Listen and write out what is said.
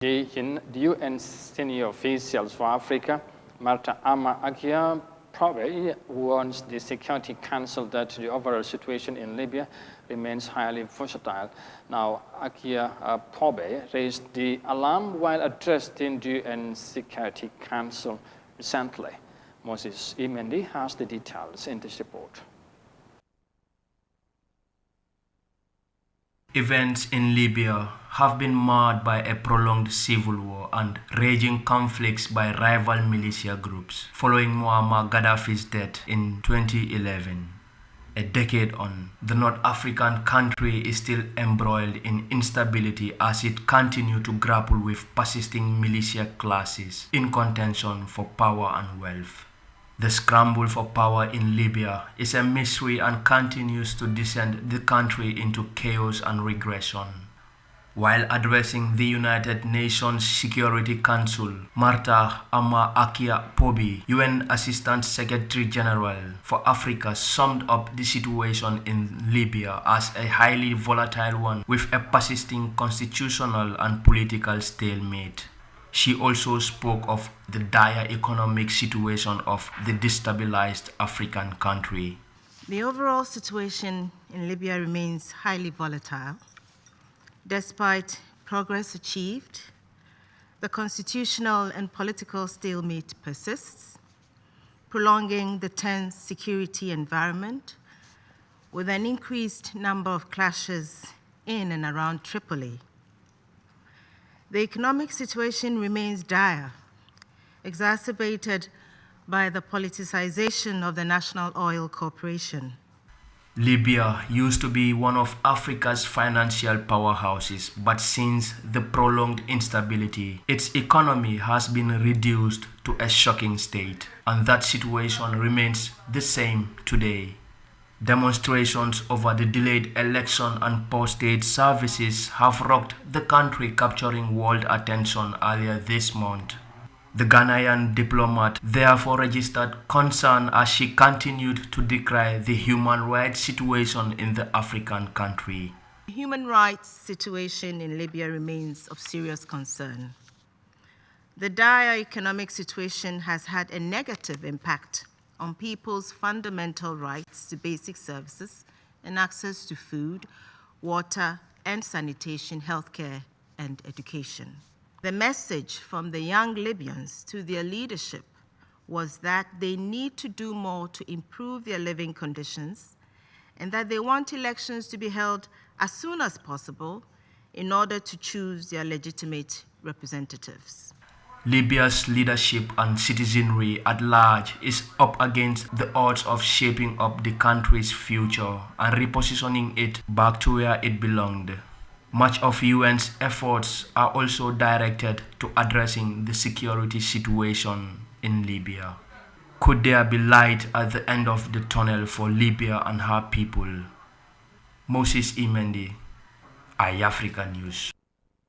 The UN senior officials for Africa, Marta Ama Akia, probably warns the Security Council that the overall situation in Libya remains highly volatile. Now, Akia Pobe raised the alarm while addressing the UN Security Council recently. Moses Imendi has the details in this report. Events in Libya have been marred by a prolonged civil war and raging conflicts by rival militia groups following Muammar Gaddafi's death in 2011. A decade on, the North African country is still embroiled in instability as it continues to grapple with persisting militia clashes in contention for power and wealth. The scramble for power in Libya is a mystery and continues to descend the country into chaos and regression. While addressing the United Nations Security Council, Marta Ama Akia Pobi, UN Assistant Secretary General for Africa, summed up the situation in Libya as a highly volatile one with a persisting constitutional and political stalemate. She also spoke of the dire economic situation of the destabilized African country. The overall situation in Libya remains highly volatile. Despite progress achieved, the constitutional and political stalemate persists, prolonging the tense security environment with an increased number of clashes in and around Tripoli. The economic situation remains dire, exacerbated by the politicization of the National Oil Corporation. Libya used to be one of Africa's financial powerhouses, but since the prolonged instability, its economy has been reduced to a shocking state, and that situation remains the same today. Demonstrations over the delayed election and post-state services have rocked the country, capturing world attention earlier this month. The Ghanaian diplomat therefore registered concern as she continued to decry the human rights situation in the African country. The human rights situation in Libya remains of serious concern. The dire economic situation has had a negative impact on people's fundamental rights to basic services and access to food, water, and sanitation, healthcare, and education. The message from the young Libyans to their leadership was that they need to do more to improve their living conditions and that they want elections to be held as soon as possible in order to choose their legitimate representatives. Libya's leadership and citizenry at large is up against the odds of shaping up the country's future and repositioning it back to where it belonged. Much of UN's efforts are also directed to addressing the security situation in Libya. Could there be light at the end of the tunnel for Libya and her people? Moses Imendi, Eyeafrica News.